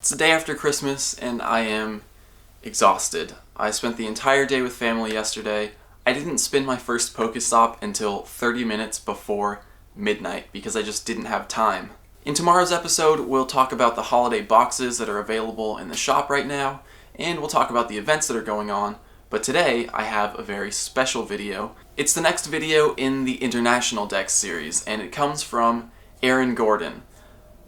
It's the day after Christmas and I am exhausted. I spent the entire day with family yesterday. I didn't spin my first Pokéstop until 30 minutes before midnight because I just didn't have time. In tomorrow's episode, we'll talk about the holiday boxes that are available in the shop right now, and we'll talk about the events that are going on. But today, I have a very special video. It's the next video in the International Dex series, and it comes from Aaron Gordon.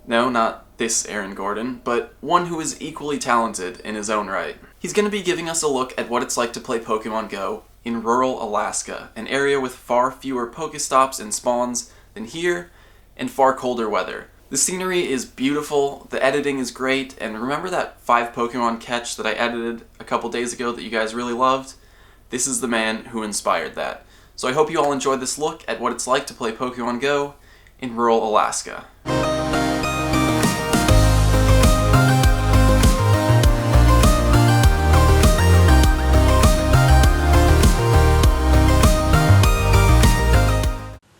No, not this Aaron Gordon, but one who is equally talented in his own right. He's going to be giving us a look at what it's like to play Pokemon Go in rural Alaska, an area with far fewer Pokestops and spawns than here, and far colder weather. The scenery is beautiful, the editing is great, and remember that 5 Pokemon catch that I edited a couple days ago that you guys really loved? This is the man who inspired that. So I hope you all enjoyed this look at what it's like to play Pokemon Go in rural Alaska.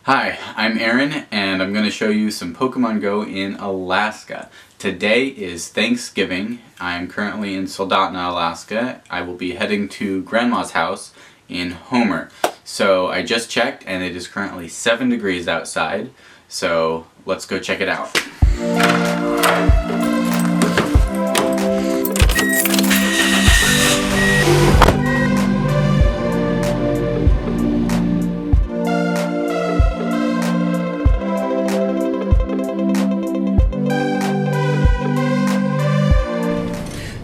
Hi, I'm Aaron, and I'm going to show you some Pokemon Go in Alaska. Today is Thanksgiving. I'm currently in Soldotna, Alaska. I will be heading to Grandma's house in Homer. So I just checked, and it is currently 7 degrees outside, so let's go check it out.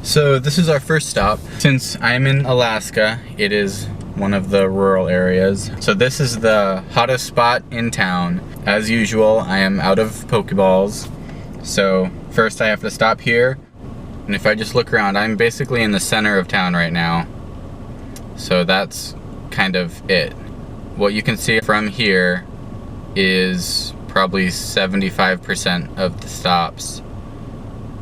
So this is our first stop. Since I'm in Alaska, it is one of the rural areas. So this is the hottest spot in town. As usual, I am out of Pokeballs. So first I have to stop here. And if I just look around, I'm basically in the center of town right now. So that's kind of it. What you can see from here is probably 75% of the stops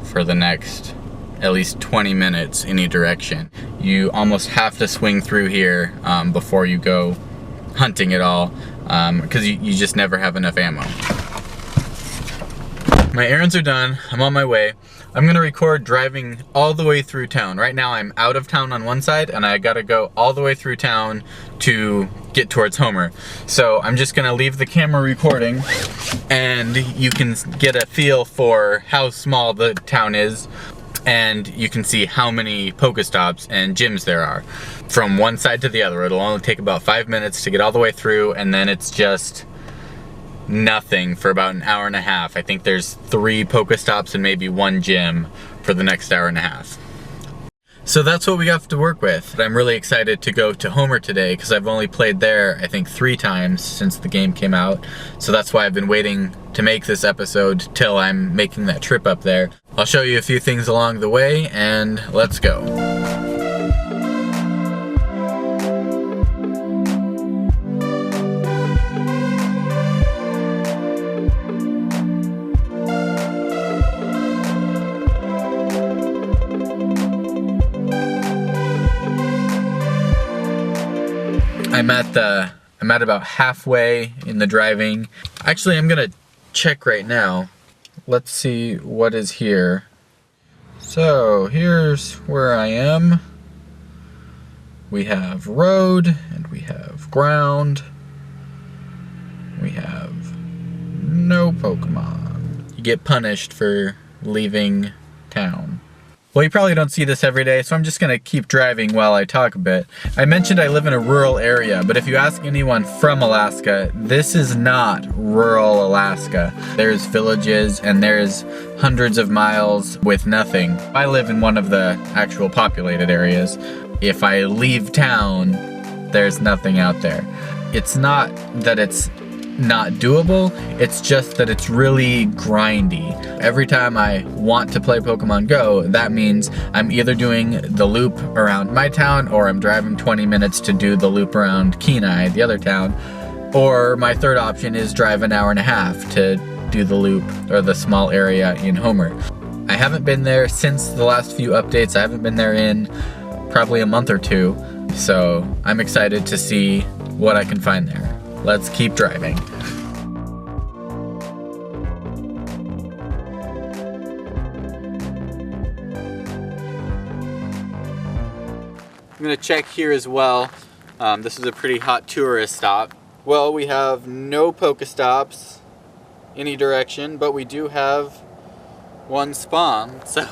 for the next at least 20 minutes any direction. You almost have to swing through here before you go hunting at all, because you just never have enough ammo. My errands are done. I'm on my way. I'm gonna record driving all the way through town. Right now I'm out of town on one side and I gotta go all the way through town to get towards Homer. So I'm just gonna leave the camera recording and you can get a feel for how small the town is. And you can see how many Pokestops and gyms there are. From one side to the other, it'll only take about 5 minutes to get all the way through, and then it's just nothing for about an hour and a half. I think there's 3 Pokestops and maybe 1 gym for the next hour and a half. So that's what we got to work with. I'm really excited to go to Homer today because I've only played there, I think, 3 times since the game came out. So that's why I've been waiting to make this episode till I'm making that trip up there. I'll show you a few things along the way, and let's go. I'm at about halfway in the driving. Actually, I'm gonna check right now. Let's see what is here. So here's where I am. We have road and we have ground. We have no Pokemon. You get punished for leaving town. Well, you probably don't see this every day, so I'm just gonna keep driving while I talk a bit. I mentioned I live in a rural area, but if you ask anyone from Alaska, this is not rural Alaska. There's villages and there's hundreds of miles with nothing. I live in one of the actual populated areas. If I leave town, there's nothing out there. It's not that it's not doable, it's just that it's really grindy. Every time I want to play Pokemon Go, that means I'm either doing the loop around my town or I'm driving 20 minutes to do the loop around Kenai, the other town, or my third option is drive an hour and a half to do the loop or the small area in Homer. I haven't been there since the last few updates. I haven't been there in probably a month or 2, so I'm excited to see what I can find there. Let's keep driving. gonna check here as well. This is a pretty hot tourist stop. Well, we have no Pokestops any direction, but we do have one spawn, so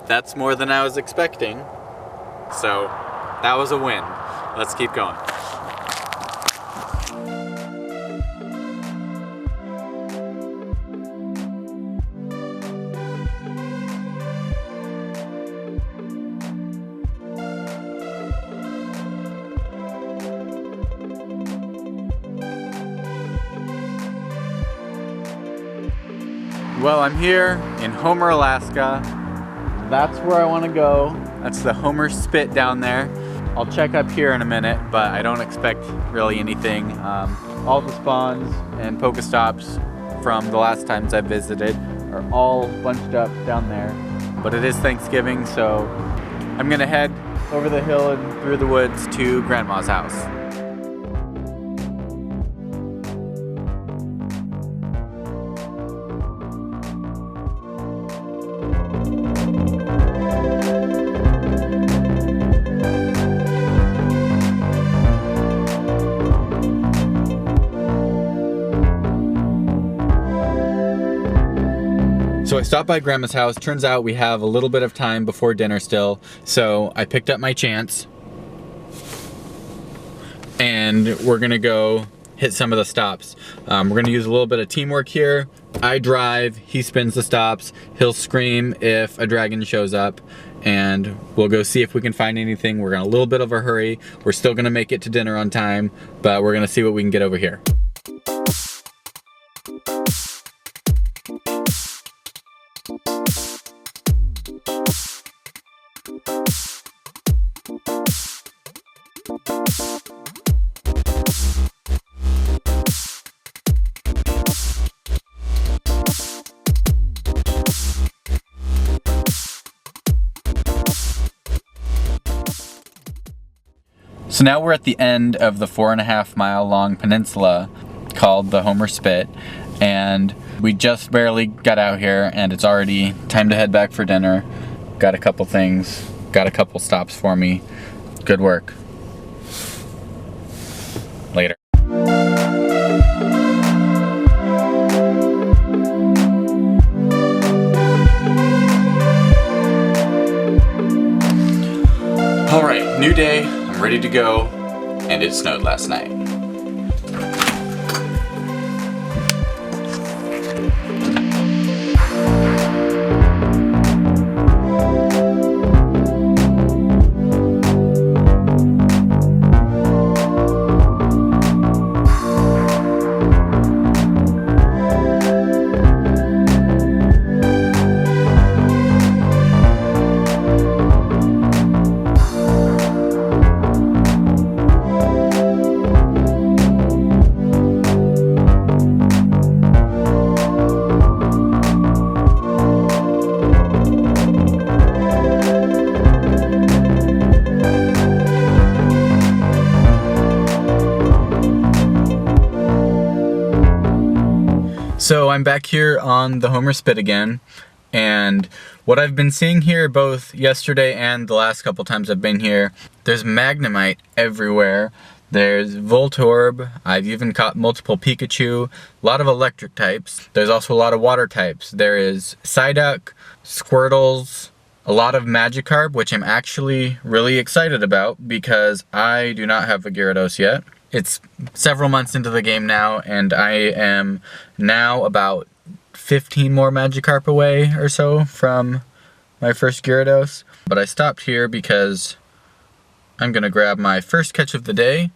that's more than I was expecting. So that was a win. Let's keep going. Well, I'm here in Homer, Alaska. That's where I want to go. That's the Homer Spit down there. I'll check up here in a minute, but I don't expect really anything. All the spawns and Pokestops from the last times I visited are all bunched up down there. But it is Thanksgiving, so I'm gonna head over the hill and through the woods to Grandma's house. So I stopped by Grandma's house. Turns out we have a little bit of time before dinner still. So I picked up my chance. And we're gonna go hit some of the stops. We're gonna use a little bit of teamwork here. I drive, he spins the stops. He'll scream if a dragon shows up. And we'll go see if we can find anything. We're in a little bit of a hurry. We're still gonna make it to dinner on time, but we're gonna see what we can get over here. So now we're at the end of the 4.5 mile long peninsula called the Homer Spit, and we just barely got out here and it's already time to head back for dinner. Got a couple things, got a couple stops for me. Good work. Later. All right, new day. I'm ready to go, and it snowed last night. So I'm back here on the Homer Spit again, and what I've been seeing here both yesterday and the last couple times I've been here, there's Magnemite everywhere. There's Voltorb, I've even caught multiple Pikachu, a lot of electric types. There's also a lot of water types. There is Psyduck, Squirtles, a lot of Magikarp, which I'm actually really excited about because I do not have a Gyarados yet. It's several months into the game now, and I am now about 15 more Magikarp away or so from my first Gyarados. But I stopped here because I'm gonna grab my first catch of the day,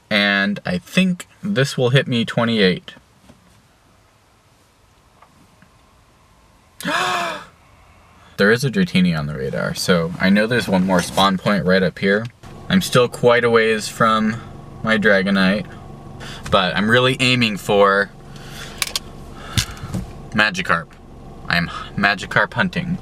and I think this will hit me 28. There is a Dratini on the radar, so I know there's one more spawn point right up here. I'm still quite a ways from my Dragonite, but I'm really aiming for Magikarp. I'm Magikarp hunting.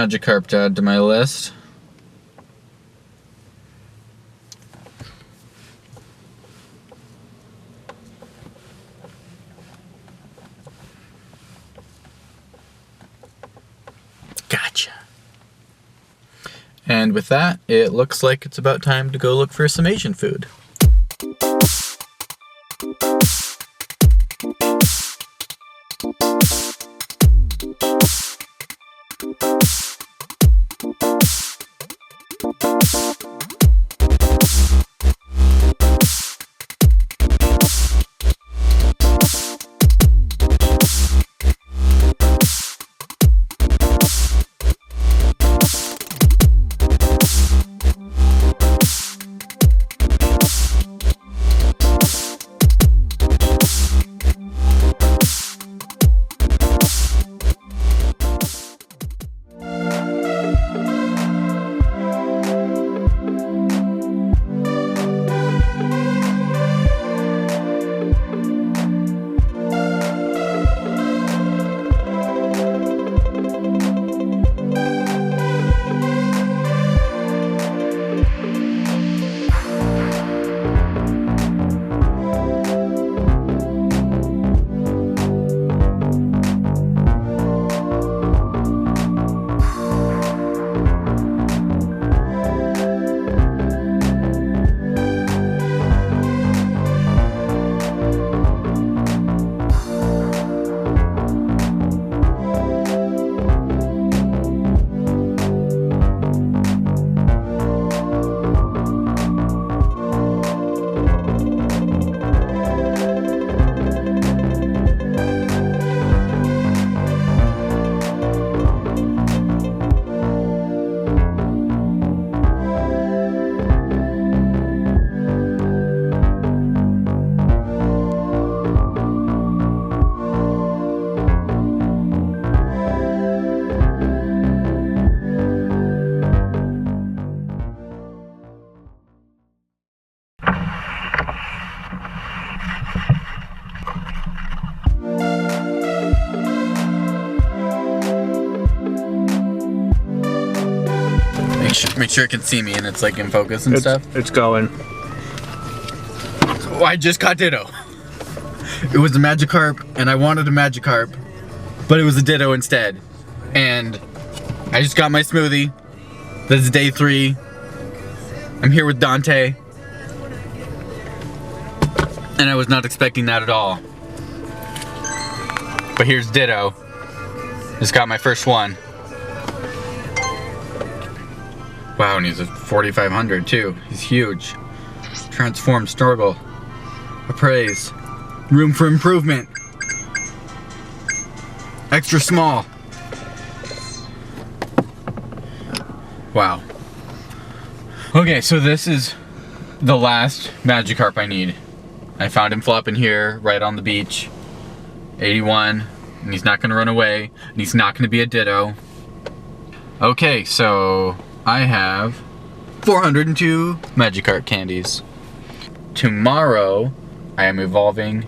Magikarp to add to my list. Gotcha. And with that, it looks like it's about time to go look for some Asian food. Make sure it can see me and it's like in focus and stuff. It's going. Oh, I just caught Ditto. It was a Magikarp and I wanted a Magikarp, but it was a Ditto instead. And I just got my smoothie. This is day 3. I'm here with Dante. And I was not expecting that at all. But here's Ditto. Just got my first one. Wow, and he's a 4500 too. He's huge. Transformed Snorgle. Appraise. Room for improvement. Extra small. Wow. Okay, so this is the last Magikarp I need. I found him flopping here, right on the beach. 81, and he's not gonna run away, and he's not gonna be a Ditto. Okay, so I have 402 Magikarp candies. Tomorrow, I am evolving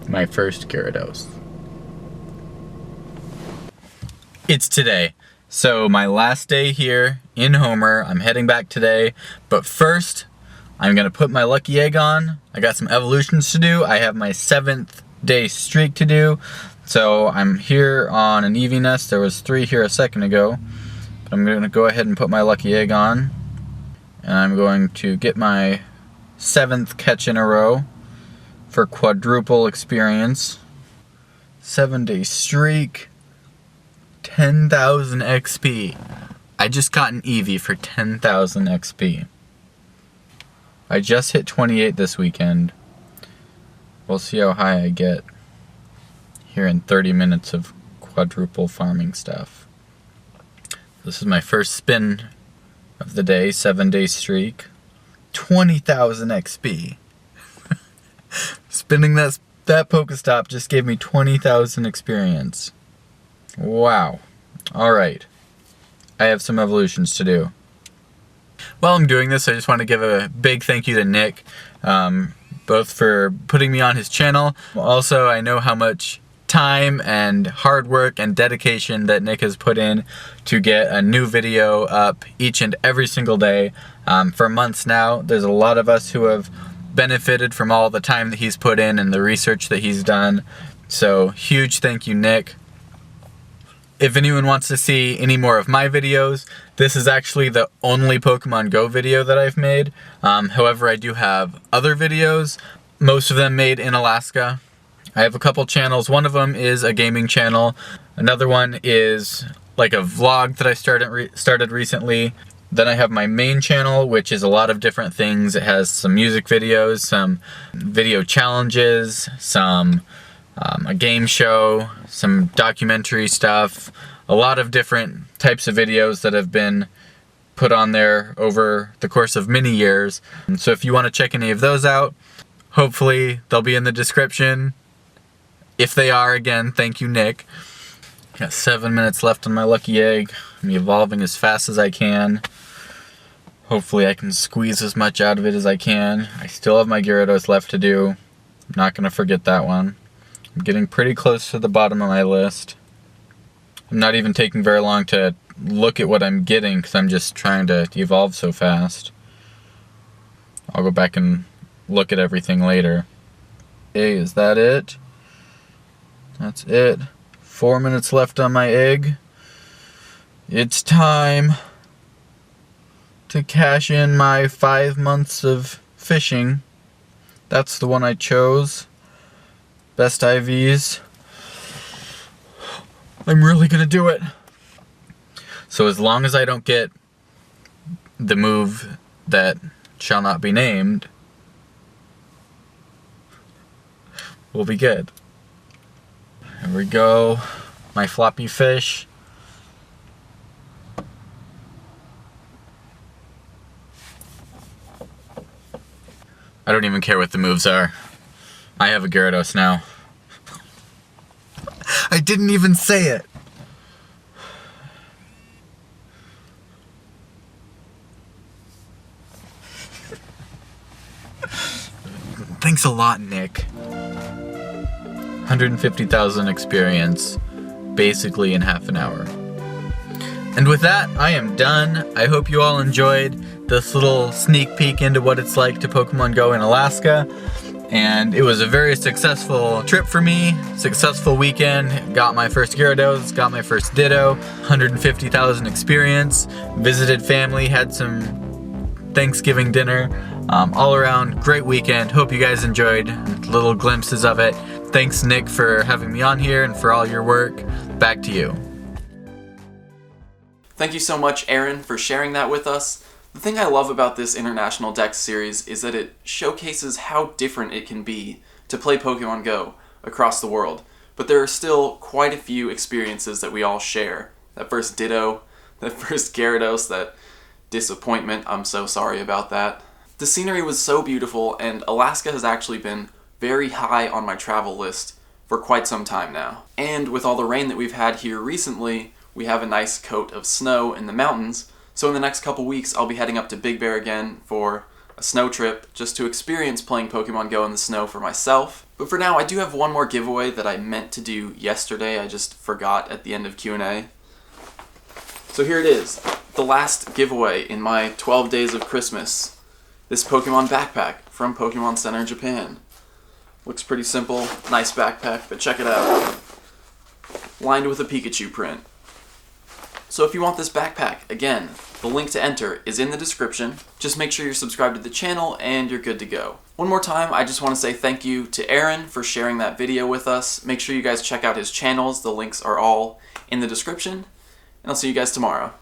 my first Gyarados. It's today. So my last day here in Homer. I'm heading back today, but first, I'm gonna put my lucky egg on. I got some evolutions to do. I have my 7th day streak to do. So I'm here on an Eevee nest. There was 3 here a second ago. I'm going to go ahead and put my lucky egg on, and I'm going to get my 7th catch in a row for quadruple experience. 7-day streak, 10,000 XP. I just got an Eevee for 10,000 XP. I just hit 28 this weekend. We'll see how high I get here in 30 minutes of quadruple farming stuff. This is my first spin of the day, 7-day streak. 20,000 XP. Spinning that Pokestop just gave me 20,000 experience. Wow. Alright. I have some evolutions to do. While I'm doing this, I just want to give a big thank you to Nick, both for putting me on his channel. Also, I know how much time and hard work and dedication that Nick has put in to get a new video up each and every single day for months now. There's a lot of us who have benefited from all the time that he's put in and the research that he's done. So huge thank you, Nick. If anyone wants to see any more of my videos, this is actually the only Pokemon Go video that I've made. However, I do have other videos, most of them made in Alaska. I have a couple channels. One of them is a gaming channel. Another one is like a vlog that I started recently. Then I have my main channel, which is a lot of different things. It has some music videos, some video challenges, a game show, some documentary stuff, a lot of different types of videos that have been put on there over the course of many years. And so if you want to check any of those out, hopefully they'll be in the description. If they are, again, thank you, Nick. Got 7 minutes left on my lucky egg. I'm evolving as fast as I can. Hopefully I can squeeze as much out of it as I can. I still have my Gyarados left to do. I'm not going to forget that one. I'm getting pretty close to the bottom of my list. I'm not even taking very long to look at what I'm getting because I'm just trying to evolve so fast. I'll go back and look at everything later. Okay, is that it? That's it. 4 minutes left on my egg. It's time to cash in my 5 months of fishing. That's the one I chose. Best IVs. I'm really gonna do it. So as long as I don't get the move that shall not be named, we'll be good. Here we go, my floppy fish. I don't even care what the moves are. I have a Gyarados now. I didn't even say it. Thanks a lot, Nick. 150,000 experience, basically in half an hour. And with that, I am done. I hope you all enjoyed this little sneak peek into what it's like to Pokemon Go in Alaska. And it was a very successful trip for me, successful weekend. Got my first Gyarados, got my first Ditto, 150,000 experience, visited family, had some Thanksgiving dinner. All around, great weekend. Hope you guys enjoyed little glimpses of it. Thanks, Nick, for having me on here and for all your work. Back to you. Thank you so much, Aaron, for sharing that with us. The thing I love about this International Dex series is that it showcases how different it can be to play Pokemon Go across the world. But there are still quite a few experiences that we all share. That first Ditto, that first Gyarados, that disappointment, I'm so sorry about that. The scenery was so beautiful, and Alaska has actually been very high on my travel list for quite some time now. And with all the rain that we've had here recently, we have a nice coat of snow in the mountains, so in the next couple weeks I'll be heading up to Big Bear again for a snow trip just to experience playing Pokemon Go in the snow for myself. But for now, I do have one more giveaway that I meant to do yesterday. I just forgot at the end of Q&A. So here it is, the last giveaway in my 12 Days of Christmas. This Pokemon backpack from Pokemon Center Japan. Looks pretty simple, nice backpack, but check it out. Lined with a Pikachu print. So if you want this backpack, again, the link to enter is in the description. Just make sure you're subscribed to the channel and you're good to go. One more time, I just want to say thank you to Aaron for sharing that video with us. Make sure you guys check out his channels. The links are all in the description. And I'll see you guys tomorrow.